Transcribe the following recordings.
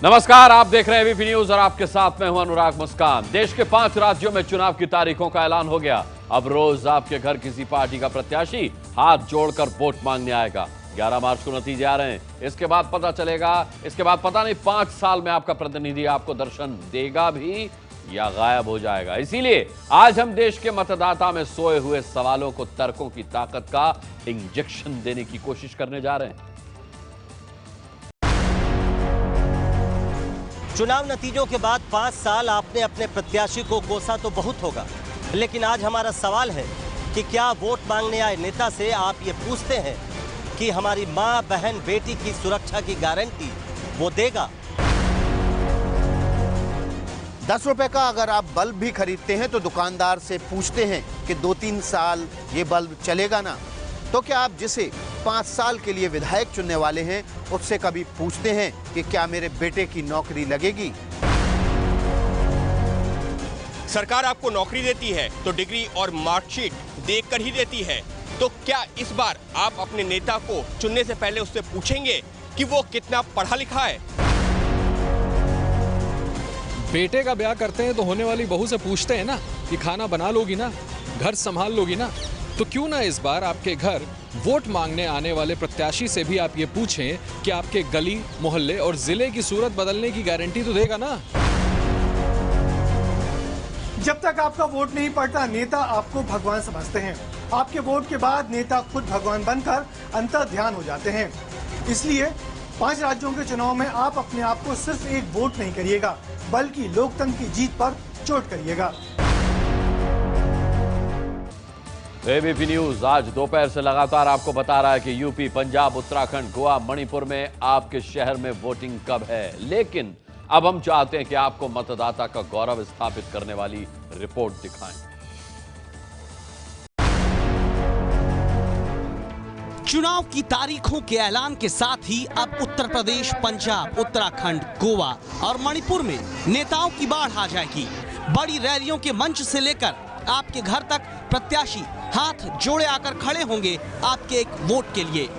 नमस्कार, आप देख रहे हैं एबीपी न्यूज और आपके साथ मैं हूं अनुराग मुस्कान। देश के 5 राज्यों में चुनाव की तारीखों का ऐलान हो गया। अब रोज आपके घर किसी पार्टी का प्रत्याशी हाथ जोड़कर वोट मांगने आएगा। 11 मार्च को नतीजे आ रहे हैं। इसके बाद पता चलेगा, इसके बाद पता नहीं 5 साल में आपका प्रतिनिधि आपको दर्शन देगा भी या गायब हो जाएगा। इसीलिए आज हम देश के मतदाता में सोए हुए सवालों को तर्कों की ताकत का इंजेक्शन देने की कोशिश करने जा रहे हैं। चुनाव नतीजों के बाद 5 साल आपने अपने प्रत्याशी को कोसा तो बहुत होगा, लेकिन आज हमारा सवाल है कि क्या वोट मांगने आए नेता से आप ये पूछते हैं कि हमारी मां, बहन, बेटी की सुरक्षा की गारंटी वो देगा? 10 रुपए का अगर आप बल्ब भी खरीदते हैं तो दुकानदार से पूछते हैं कि 2-3 साल ये बल्ब चलेगा ना? तो क्या आप जिसे 5 साल के लिए विधायक चुनने वाले हैं उससे कभी पूछते हैं कि क्या मेरे बेटे की नौकरी लगेगी? सरकार आपको नौकरी देती है तो डिग्री और मार्कशीट देखकर ही देती है। तो क्या इस बार आप अपने नेता को चुनने से पहले उससे पूछेंगे कि वो कितना पढ़ा लिखा है? बेटे का ब्याह करते हैं तो होने वाली बहू से पूछते हैं ना कि खाना बना लोगी ना, घर संभाल लोगी ना? तो क्यों ना इस बार आपके घर वोट मांगने आने वाले प्रत्याशी से भी आप ये पूछें कि आपके गली, मोहल्ले और जिले की सूरत बदलने की गारंटी तो देगा ना? जब तक आपका वोट नहीं पड़ता, नेता आपको भगवान समझते हैं। आपके वोट के बाद नेता खुद भगवान बनकर अंतर्ध्यान हो जाते हैं। इसलिए 5 राज्यों के चुनाव में आप अपने आप को सिर्फ एक वोट नहीं करिएगा, बल्कि लोकतंत्र की जीत पर चोट करिएगा। एबीपी न्यूज आज दोपहर से लगातार आपको बता रहा है कि यूपी, पंजाब, उत्तराखंड, गोवा, मणिपुर में आपके शहर में वोटिंग कब है। लेकिन अब हम चाहते हैं कि आपको मतदाता का गौरव स्थापित करने वाली रिपोर्ट दिखाएं। चुनाव की तारीखों के ऐलान के साथ ही अब उत्तर प्रदेश, पंजाब, उत्तराखंड, गोवा और मणिपुर में नेताओं की बाढ़ आ जाएगी। बड़ी रैलियों के मंच से लेकर आपके घर तक प्रत्याशी हाथ जोड़े आकर खड़े होंगे आपके एक वोट के लिए।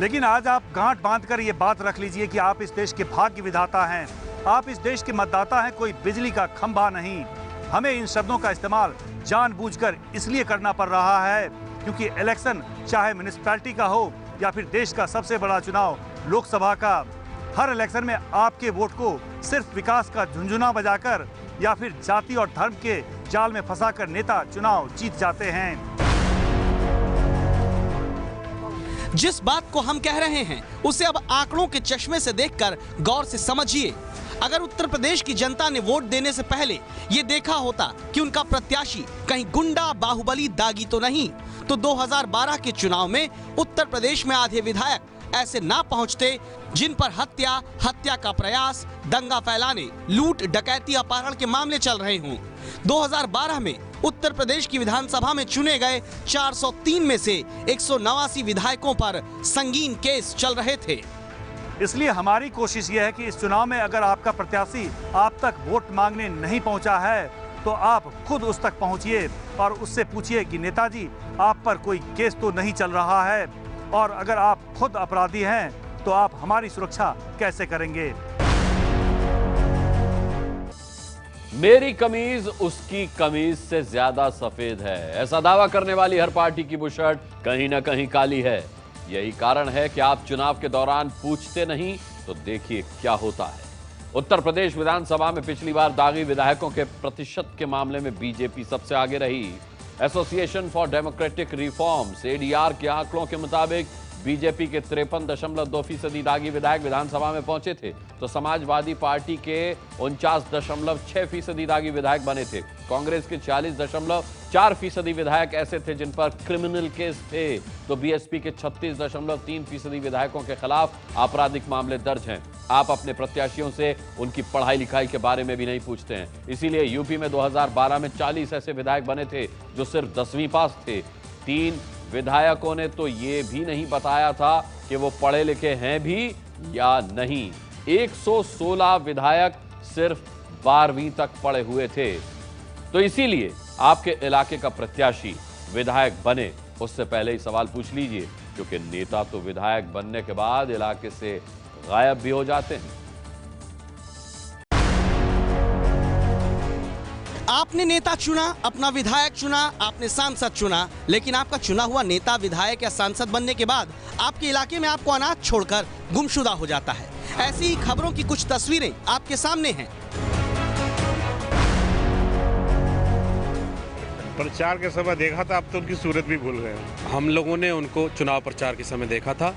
लेकिन आज आप गांठ बांधकर ये बात रख लीजिए कि आप इस देश के भाग्य विधाता हैं, आप इस देश के मतदाता हैं, कोई बिजली का खंभा नहीं। हमें इन शब्दों का इस्तेमाल जानबूझकर इसलिए करना पड़ रहा है क्योंकि इलेक्शन चाहे म्युनिसिपैलिटी का हो या फिर देश का सबसे बड़ा चुनाव लोकसभा का, हर इलेक्शन में आपके वोट को सिर्फ विकास का झुंझुना बजाकर या फिर जाति और धर्म के जाल में फंसाकर नेता चुनाव जीत जाते हैं। जिस बात को हम कह रहे हैं उसे अब आंकड़ों के चश्मे से देखकर गौर से समझिए। अगर उत्तर प्रदेश की जनता ने वोट देने से पहले ये देखा होता कि उनका प्रत्याशी कहीं गुंडा, बाहुबली, दागी तो नहीं, तो 2012 के चुनाव में उत्तर प्रदेश में आधे विधायक ऐसे ना पहुंचते जिन पर हत्या का प्रयास, दंगा फैलाने, लूट, डकैती, अपहरण के मामले चल रहे हों। 2012 में उत्तर प्रदेश की विधानसभा में चुने गए 403 में से 189 विधायकों पर संगीन केस चल रहे थे। इसलिए हमारी कोशिश यह है कि इस चुनाव में अगर आपका प्रत्याशी आप तक वोट मांगने नहीं पहुंचा है तो आप खुद उस तक पहुंचिए और उससे पूछिए कि नेताजी आप पर कोई केस तो नहीं चल रहा है, और अगर आप खुद अपराधी हैं तो आप हमारी सुरक्षा कैसे करेंगे? मेरी कमीज उसकी कमीज से ज्यादा सफेद है, ऐसा दावा करने वाली हर पार्टी की बुशर्ट कहीं ना कहीं काली है। यही कारण है कि आप चुनाव के दौरान पूछते नहीं तो देखिए क्या होता है। उत्तर प्रदेश विधानसभा में पिछली बार दागी विधायकों के प्रतिशत के मामले में बीजेपी सबसे आगे रही। Association for democratic reforms ADR के आंकड़ों के मुताबिक बीजेपी के 53.2% दागी विधायक विधानसभा में पहुंचे थे, तो समाजवादी पार्टी के 49.6% दागी विधायक बने थे। कांग्रेस के 40.4% विधायक ऐसे थे जिन पर क्रिमिनल केस थे, तो बीएसपी के 36.3% विधायकों के खिलाफ आपराधिक मामले दर्ज हैं। आप अपने प्रत्याशियों से उनकी पढ़ाई लिखाई के बारे में भी नहीं पूछते हैं। इसीलिए यूपी में 2012 में 40 ऐसे विधायक बने थे जो सिर्फ 10वीं पास थे। 3 विधायकों ने तो ये भी नहीं बताया था कि वो पढ़े लिखे हैं भी या नहीं। 116 विधायक सिर्फ 12वीं तक पढ़े हुए थे। तो इसीलिए आपके इलाके का प्रत्याशी विधायक बने उससे पहले ही सवाल पूछ लीजिए, क्योंकि नेता तो विधायक बनने के बाद इलाके से गायब भी हो जाते हैं। आपने नेता चुना, अपना विधायक चुना, आपने सांसद चुना, लेकिन आपका चुना हुआ नेता विधायक या सांसद बनने के बाद आपके इलाके में आपको अनाथ छोड़कर गुमशुदा हो जाता है। ऐसी ही खबरों की कुछ तस्वीरें आपके सामने हैं। प्रचार के समय देखा था, अब तो उनकी सूरत भी भूल गए। हम लोगों ने उनको चुनाव प्रचार के समय देखा था,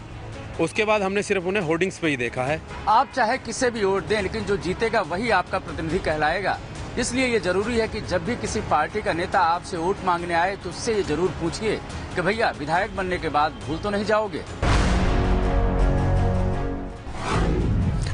उसके बाद हमने सिर्फ उन्हें होर्डिंग्स पे ही देखा है। आप चाहे किसे भी वोट दें, लेकिन जो जीतेगा वही आपका प्रतिनिधि कहलाएगा। इसलिए ये जरूरी है कि जब भी किसी पार्टी का नेता आपसे वोट मांगने आए तो उससे ये जरूर पूछिए कि भैया विधायक बनने के बाद भूल तो नहीं जाओगे।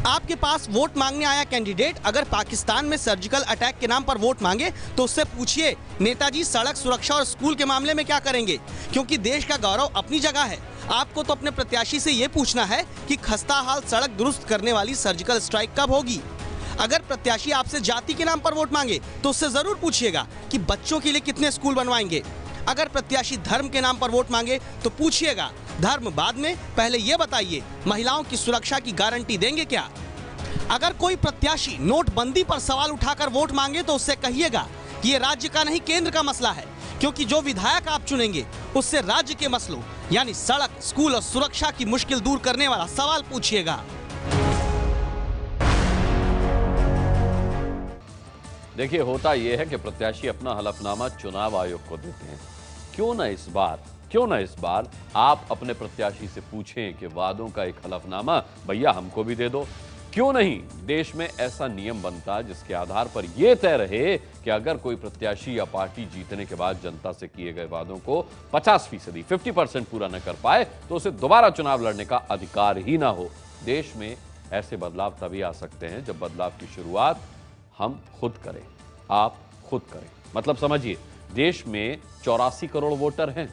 आपके पास वोट मांगने आया कैंडिडेट अगर पाकिस्तान में सर्जिकल अटैक के नाम पर वोट मांगे तो उससे पूछिए नेताजी सड़क सुरक्षा और स्कूल के मामले में क्या करेंगे, क्योंकि देश का गौरव अपनी जगह है। आपको तो अपने प्रत्याशी से ये पूछना है कि खस्ता हाल सड़क दुरुस्त करने वाली सर्जिकल स्ट्राइक कब होगी। अगर प्रत्याशी आपसे जाति के नाम पर वोट मांगे तो उससे जरूर पूछिएगा कि बच्चों के लिए कितने स्कूल बनवाएंगे। अगर प्रत्याशी धर्म के नाम पर वोट मांगे तो पूछिएगा धर्म बाद में, पहले ये बताइए महिलाओं की सुरक्षा की गारंटी देंगे क्या। अगर कोई प्रत्याशी नोटबंदी पर सवाल उठाकर वोट मांगे तो उससे कहिएगा कि ये राज्य का नहीं केंद्र का मसला है, क्योंकि जो विधायक आप चुनेंगे उससे राज्य के मसलों यानी सड़क, स्कूल और सुरक्षा की मुश्किल दूर करने वाला सवाल पूछिएगा। देखिए, होता यह है कि प्रत्याशी अपना हलफनामा चुनाव आयोग को देते हैं। क्यों ना इस बार आप अपने प्रत्याशी से पूछें कि वादों का एक हलफनामा भैया हमको भी दे दो। क्यों नहीं देश में ऐसा नियम बनता जिसके आधार पर यह तय रहे कि अगर कोई प्रत्याशी या पार्टी जीतने के बाद जनता से किए गए वादों को 50% 50% पूरा न कर पाए तो उसे दोबारा चुनाव लड़ने का अधिकार ही ना हो। देश में ऐसे बदलाव तभी आ सकते हैं जब बदलाव की शुरुआत हम खुद करें, आप खुद करें। मतलब समझिए, देश में 84 करोड़ वोटर हैं,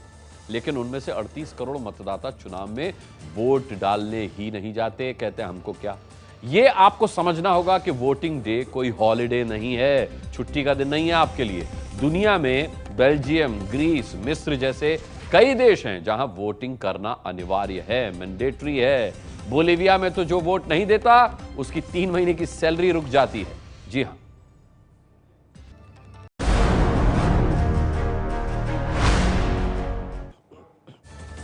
लेकिन उनमें से 38 करोड़ मतदाता चुनाव में वोट डालने ही नहीं जाते। कहते हैं हमको क्या। ये आपको समझना होगा कि वोटिंग डे कोई हॉलिडे नहीं है, छुट्टी का दिन नहीं है आपके लिए। दुनिया में बेल्जियम, ग्रीस, मिस्र जैसे कई देश हैं जहां वोटिंग करना अनिवार्य है, मैंडेटरी है। बोलिविया में तो जो वोट नहीं देता उसकी 3 महीने की सैलरी रुक जाती है। जी हां।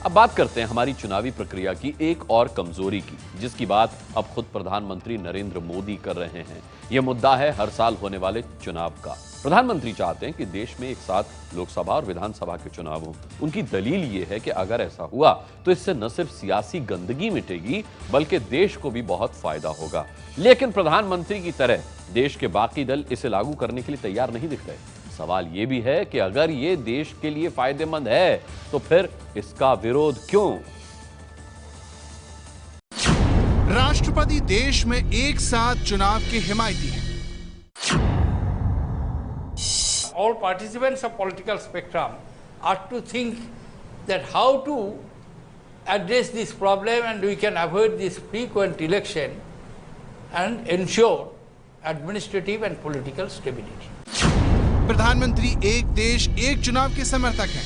अब बात करते हैं हमारी चुनावी प्रक्रिया की एक और कमजोरी की, जिसकी बात अब खुद प्रधानमंत्री नरेंद्र मोदी कर रहे हैं। यह मुद्दा है हर साल होने वाले चुनाव का। प्रधानमंत्री चाहते हैं कि देश में एक साथ लोकसभा और विधानसभा के चुनाव हों। उनकी दलील यह है कि अगर ऐसा हुआ तो इससे न सिर्फ सियासी गंदगी मिटेगी बल्कि देश को भी बहुत फायदा होगा। लेकिन प्रधानमंत्री की तरह देश के बाकी दल इसे लागू करने के लिए तैयार नहीं दिख रहे। सवाल यह भी है कि अगर ये देश के लिए फायदेमंद है तो फिर इसका विरोध क्यों? राष्ट्रपति देश में एक साथ चुनाव के हिमायती हैं। All participants of political spectrum are to think that how to address this problem and we can avoid this frequent election and ensure administrative and political stability. प्रधानमंत्री एक देश एक चुनाव के समर्थक हैं।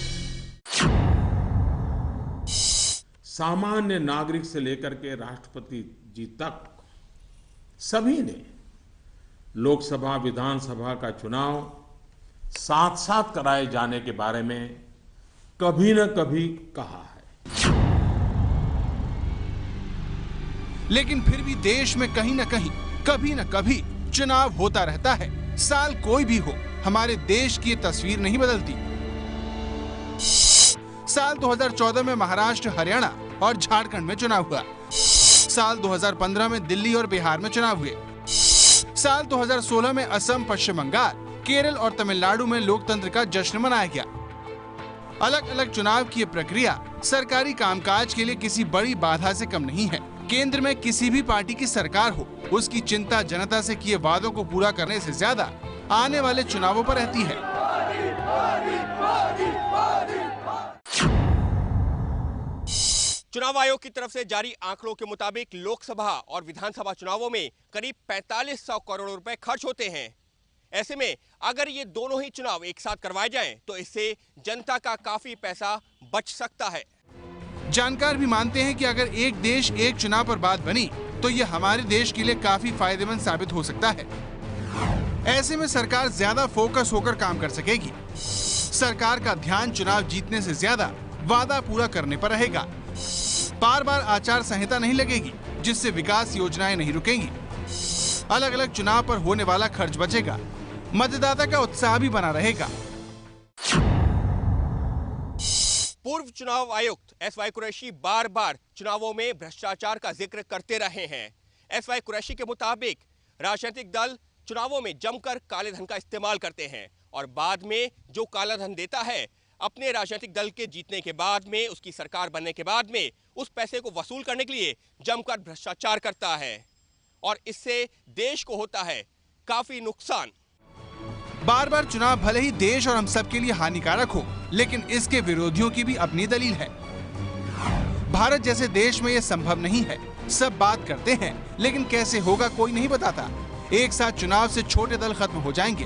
सामान्य नागरिक से लेकर के राष्ट्रपति जी तक सभी ने लोकसभा विधानसभा का चुनाव साथ साथ कराए जाने के बारे में कभी न कभी कहा है। लेकिन फिर भी देश में कहीं न कहीं कभी न कभी चुनाव होता रहता है। साल कोई भी हो, हमारे देश की तस्वीर नहीं बदलती। साल 2014 में महाराष्ट्र, हरियाणा और झारखंड में चुनाव हुआ। साल 2015 में दिल्ली और बिहार में चुनाव हुए। साल 2016 में असम, पश्चिम बंगाल, केरल और तमिलनाडु में लोकतंत्र का जश्न मनाया गया। अलग अलग चुनाव की यह प्रक्रिया सरकारी कामकाज के लिए किसी बड़ी बाधा से कम नहीं है। केंद्र में किसी भी पार्टी की सरकार हो, उसकी चिंता जनता से किए वादों को पूरा करने से ज्यादा आने वाले चुनावों पर रहती है। चुनाव आयोग की तरफ से जारी आंकड़ों के मुताबिक लोकसभा और विधानसभा चुनावों में करीब 4500 करोड़ रुपए खर्च होते हैं। ऐसे में अगर ये दोनों ही चुनाव एक साथ करवाए जाएं तो इससे जनता का काफी पैसा बच सकता है। जानकार भी मानते हैं कि अगर एक देश एक चुनाव पर बात बनी तो यह हमारे देश के लिए काफी फायदेमंद साबित हो सकता है। ऐसे में सरकार ज्यादा फोकस होकर काम कर सकेगी। सरकार का ध्यान चुनाव जीतने से ज्यादा वादा पूरा करने पर रहेगा। बार बार आचार संहिता नहीं लगेगी, जिससे विकास योजनाएं नहीं रुकेंगी। अलग अलग चुनाव पर होने वाला खर्च बचेगा। मतदाता का उत्साह भी बना रहेगा। पूर्व चुनाव आयुक्त एसवाई कुरैशी बार बार चुनावों में भ्रष्टाचार का जिक्र करते रहे हैं। एसवाई कुरैशी के मुताबिक राजनीतिक दल चुनावों में जमकर काले धन का इस्तेमाल करते हैं और बाद में जो काला धन देता है अपने राजनीतिक दल के जीतने के बाद में, उसकी सरकार बनने के बाद में उस पैसे को वसूल करने के लिए जमकर भ्रष्टाचार करता है और इससे देश को होता है काफी नुकसान। बार बार चुनाव भले ही देश और हम सब के लिए हानिकारक हो, लेकिन इसके विरोधियों की भी अपनी दलील है। भारत जैसे देश में यह संभव नहीं है। सब बात करते हैं, लेकिन कैसे होगा कोई नहीं बताता। एक साथ चुनाव से छोटे दल खत्म हो जाएंगे।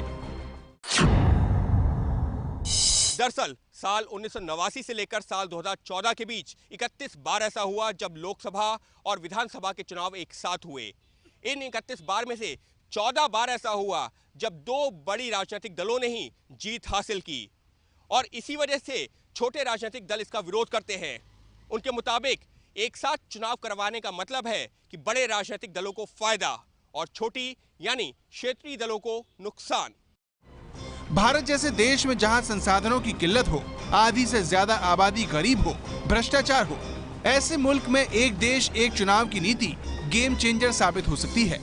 दरअसल साल 1989 से लेकर साल 2014 के बीच 31 बार ऐसा हुआ जब लोकसभा और विधानसभा के चुनाव एक साथ हुए। इन 31 बार में से 14 बार ऐसा हुआ जब दो बड़ी राजनीतिक दलों ने ही जीत हासिल की और इसी वजह से छोटे राजनीतिक दल इसका विरोध करते हैं। उनके मुताबिक एक साथ चुनाव करवाने का मतलब है कि बड़े राजनीतिक दलों को फायदा और छोटी यानी क्षेत्रीय दलों को नुकसान। भारत जैसे देश में जहां संसाधनों की किल्लत हो, आधी से ज्यादा आबादी गरीब हो, भ्रष्टाचार हो, ऐसे मुल्क में एक देश एक चुनाव की नीति गेम चेंजर साबित हो सकती है।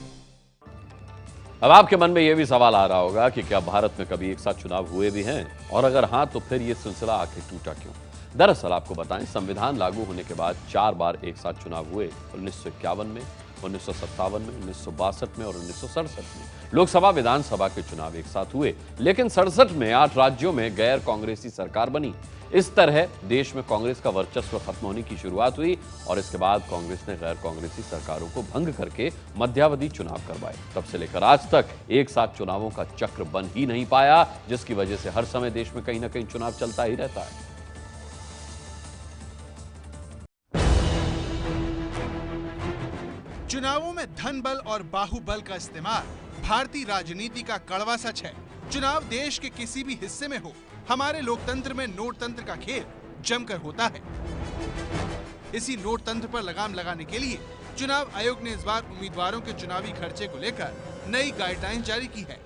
अब आपके मन में यह भी सवाल आ रहा होगा कि क्या भारत में कभी एक साथ चुनाव हुए भी हैं, और अगर हां तो फिर यह सिलसिला आखिर टूटा क्यों? दरअसल आपको बताएं, संविधान लागू होने के बाद 4 बार एक साथ चुनाव हुए। 1951 में, 1957 में, 1962 में और 1967 में लोकसभा विधानसभा के चुनाव एक साथ हुए। लेकिन 67 में 8 राज्यों में गैर कांग्रेसी सरकार बनी। इस तरह देश में कांग्रेस का वर्चस्व खत्म होने की शुरुआत हुई और इसके बाद कांग्रेस ने गैर कांग्रेसी सरकारों को भंग करके मध्यावधि चुनाव करवाए। तब से लेकर आज तक एक साथ चुनावों का चक्र बन ही नहीं पाया, जिसकी वजह से हर समय देश में कहीं ना कहीं चुनाव चलता ही रहता है। चुनावों में धन बल और बाहुबल का इस्तेमाल भारतीय राजनीति का कड़वा सच है। चुनाव देश के किसी भी हिस्से में हो, हमारे लोकतंत्र में नोट तंत्र का खेल जमकर होता है। इसी नोट तंत्र पर लगाम लगाने के लिए चुनाव आयोग ने इस बार उम्मीदवारों के चुनावी खर्चे को लेकर नई गाइडलाइन जारी की है।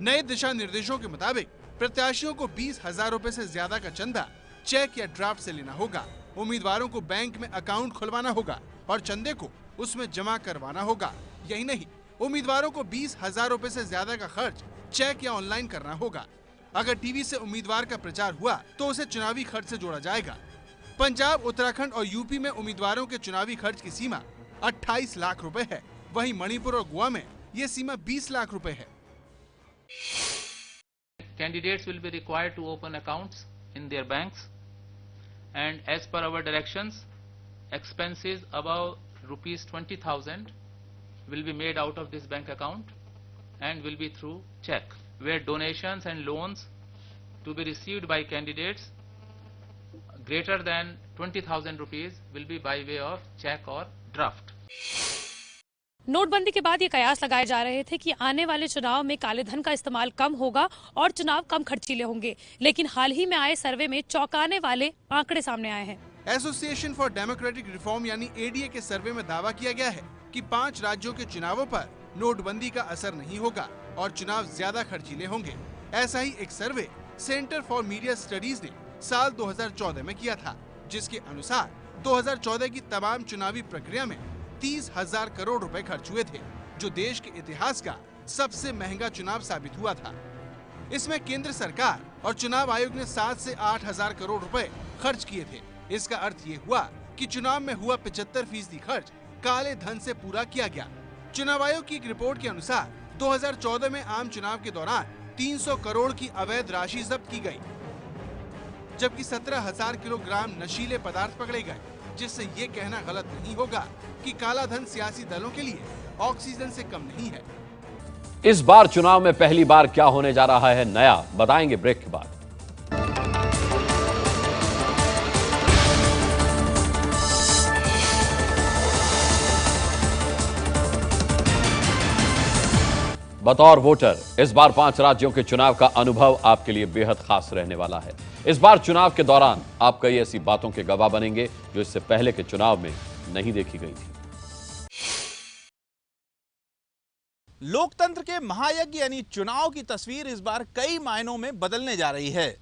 नए दिशा निर्देशों के मुताबिक प्रत्याशियों को 20,000 रुपए से ज्यादा का चंदा चेक या ड्राफ्ट से लेना होगा। उम्मीदवारों को बैंक में अकाउंट खुलवाना होगा और चंदे को उसमें जमा करवाना होगा। यही नहीं, उम्मीदवारों को 20,000 रुपए से ज्यादा का खर्च चेक या ऑनलाइन करना होगा। अगर टीवी से उम्मीदवार का प्रचार हुआ तो उसे चुनावी खर्च से जोड़ा जाएगा। पंजाब, उत्तराखंड और यूपी में उम्मीदवारों के चुनावी खर्च की सीमा 28 लाख रुपए है। वहीं मणिपुर और गोवा में ये सीमा 20 लाख रुपए है। Candidates will be required to open accounts in their banks, and as per our directions, expenses above ₹20,000 will be made out of this bank account and will be through check, where donations and loans to be received by candidates greater than 20,000 rupees will be by way of check or draft. नोटबंदी के बाद ये कयास लगाए जा रहे थे कि आने वाले चुनाव में काले धन का इस्तेमाल कम होगा और चुनाव कम खर्चीले होंगे, लेकिन हाल ही में आए सर्वे में चौंकाने वाले आंकड़े सामने आए हैं। एसोसिएशन फॉर डेमोक्रेटिक रिफॉर्म यानी एडीए के सर्वे में दावा किया गया है कि 5 राज्यों के चुनावों पर नोटबंदी का असर नहीं होगा और चुनाव ज्यादा खर्चीले होंगे। ऐसा ही एक सर्वे सेंटर फॉर मीडिया स्टडीज ने साल 2014 में किया था, जिसके अनुसार 2014 की तमाम चुनावी प्रक्रिया में 30,000 करोड़ रुपए खर्च हुए थे, जो देश के इतिहास का सबसे महंगा चुनाव साबित हुआ था। इसमें केंद्र सरकार और चुनाव आयोग ने 7 से 8,000 करोड़ रुपए खर्च किए थे। इसका अर्थ ये हुआ कि चुनाव में हुआ 75% खर्च काले धन से पूरा किया गया। चुनाव आयोग की एक रिपोर्ट के अनुसार 2014 में आम चुनाव के दौरान 300 करोड़ की अवैध राशि जब्त की गई, जबकि 17,000 किलोग्राम नशीले पदार्थ पकड़े गए, जिससे ये कहना गलत नहीं होगा कि काला धन सियासी दलों के लिए ऑक्सीजन से कम नहीं है। इस बार चुनाव में पहली बार क्या होने जा रहा है नया, बताएंगे ब्रेक के बाद। बतौर वोटर इस बार 5 राज्यों के चुनाव का अनुभव आपके लिए बेहद खास रहने वाला है। इस बार चुनाव के दौरान आप कई ऐसी बातों के गवाह बनेंगे जो इससे पहले के चुनाव में नहीं देखी गई थी। लोकतंत्र के महायज्ञ यानी चुनाव की तस्वीर इस बार कई मायनों में बदलने जा रही है।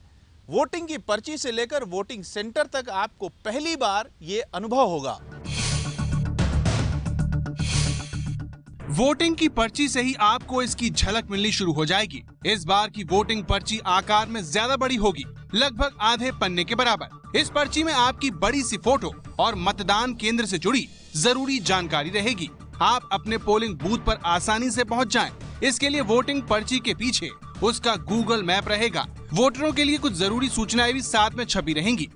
वोटिंग की पर्ची से लेकर वोटिंग सेंटर तक आपको पहली बार ये अनुभव होगा। वोटिंग की पर्ची से ही आपको इसकी झलक मिलनी शुरू हो जाएगी। इस बार की वोटिंग पर्ची आकार में ज्यादा बड़ी होगी, लगभग आधे पन्ने के बराबर। इस पर्ची में आपकी बड़ी सी फोटो और मतदान केंद्र से जुड़ी जरूरी जानकारी रहेगी। आप अपने पोलिंग बूथ पर आसानी से पहुंच जाएं। इसके लिए वोटिंग पर्ची के पीछे उसका गूगल मैप रहेगा। वोटरों के लिए कुछ जरूरी सूचनाएं भी साथ में छपी रहेंगी।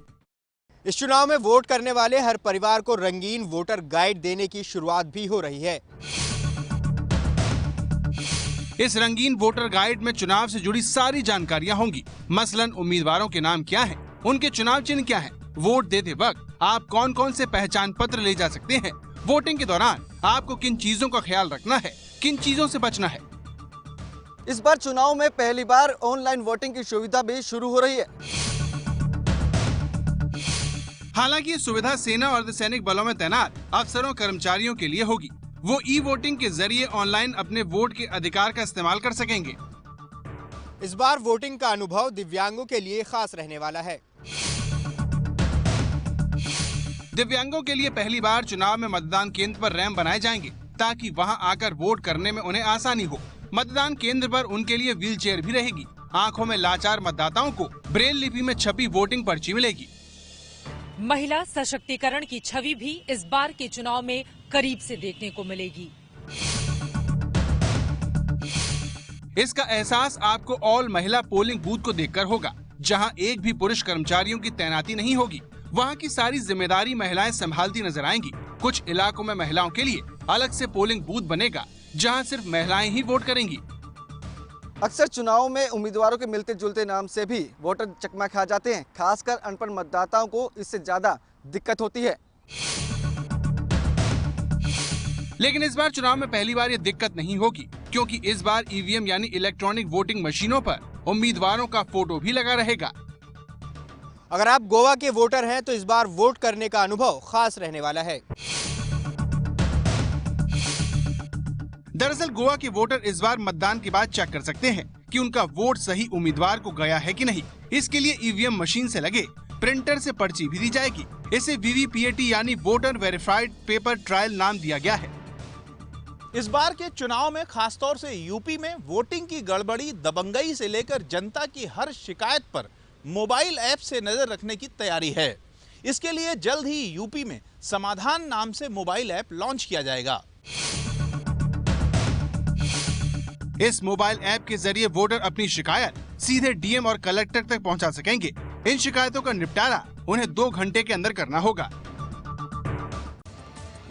इस चुनाव में वोट करने वाले हर परिवार को रंगीन वोटर गाइड देने की शुरुआत भी हो रही है। इस रंगीन वोटर गाइड में चुनाव से जुड़ी सारी जानकारियां होंगी। मसलन उम्मीदवारों के नाम क्या हैं, उनके चुनाव चिन्ह क्या हैं, वोट देते वक्त आप कौन कौन से पहचान पत्र ले जा सकते हैं, वोटिंग के दौरान आपको किन चीजों का ख्याल रखना है, किन चीजों से बचना है। इस बार चुनाव में पहली बार ऑनलाइन वोटिंग की सुविधा भी शुरू हो रही है। हालांकि ये सुविधा सेना और अर्धसैनिक बलों में तैनात अफसरों कर्मचारियों के लिए होगी। वो ई वोटिंग के जरिए ऑनलाइन अपने वोट के अधिकार का इस्तेमाल कर सकेंगे। इस बार वोटिंग का अनुभव दिव्यांगों के लिए खास रहने वाला है। दिव्यांगों के लिए पहली बार चुनाव में मतदान केंद्र पर रैंप बनाए जाएंगे ताकि वहां आकर वोट करने में उन्हें आसानी हो। मतदान केंद्र पर उनके लिए व्हील चेयर भी रहेगी। आंखों में लाचार मतदाताओं को ब्रेल लिपि में छपी वोटिंग पर्ची मिलेगी। महिला सशक्तिकरण की छवि भी इस बार के चुनाव में करीब से देखने को मिलेगी। इसका एहसास आपको ऑल महिला पोलिंग बूथ को देखकर होगा, जहां एक भी पुरुष कर्मचारियों की तैनाती नहीं होगी। वहां की सारी जिम्मेदारी महिलाएं संभालती नजर आएंगी। कुछ इलाकों में महिलाओं के लिए अलग से पोलिंग बूथ बनेगा, जहां सिर्फ महिलाएं ही वोट करेंगी। अक्सर चुनाव में उम्मीदवारों के मिलते जुलते नाम से भी वोटर चकमा खा जाते हैं। खासकर अनपढ़ मतदाताओं को इससे ज्यादा दिक्कत होती है। लेकिन इस बार चुनाव में पहली बार ये दिक्कत नहीं होगी, क्योंकि इस बार ईवीएम यानी इलेक्ट्रॉनिक वोटिंग मशीनों पर उम्मीदवारों का फोटो भी लगा रहेगा। अगर आप गोवा के वोटर हैं तो इस बार वोट करने का अनुभव खास रहने वाला है। दरअसल गोवा के वोटर इस बार मतदान के बाद चेक कर सकते हैं कि उनका वोट सही उम्मीदवार को गया है कि नहीं। इसके लिए ईवीएम मशीन से लगे प्रिंटर से पर्ची भी दी जाएगी। इसे वीवीपीएटी यानी वोटर वेरीफाइड पेपर ट्रायल नाम दिया गया है। इस बार के चुनाव में खासतौर से यूपी में वोटिंग की गड़बड़ी, दबंगई से लेकर जनता की हर शिकायत पर मोबाइल ऐप से नजर रखने की तैयारी है। इसके लिए जल्द ही यूपी में समाधान नाम से मोबाइल ऐप लॉन्च किया जाएगा। इस मोबाइल ऐप के जरिए वोटर अपनी शिकायत सीधे डीएम और कलेक्टर तक पहुंचा सकेंगे। इन शिकायतों का निपटारा उन्हें 2 घंटे के अंदर करना होगा।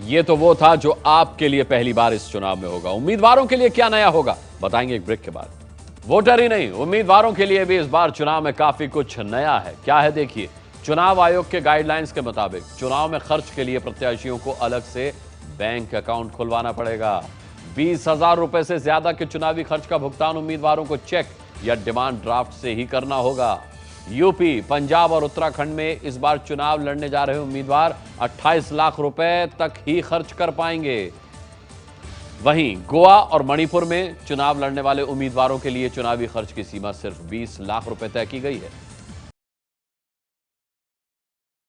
ये तो वो था जो आपके लिए पहली बार इस चुनाव में होगा। उम्मीदवारों के लिए क्या नया होगा, बताएंगे एक ब्रेक के बाद। वोटर ही नहीं, उम्मीदवारों के लिए भी इस बार चुनाव में काफी कुछ नया है। क्या है देखिए। चुनाव आयोग के गाइडलाइंस के मुताबिक चुनाव में खर्च के लिए प्रत्याशियों को अलग से बैंक अकाउंट खुलवाना पड़ेगा। 20,000 रुपए से ज्यादा के चुनावी खर्च का भुगतान उम्मीदवारों को चेक या डिमांड ड्राफ्ट से ही करना होगा। यूपी, पंजाब और उत्तराखंड में इस बार चुनाव लड़ने जा रहे उम्मीदवार 28 लाख रुपए तक ही खर्च कर पाएंगे। वहीं गोवा और मणिपुर में चुनाव लड़ने वाले उम्मीदवारों के लिए चुनावी खर्च की सीमा सिर्फ 20 लाख रुपए तय की गई है।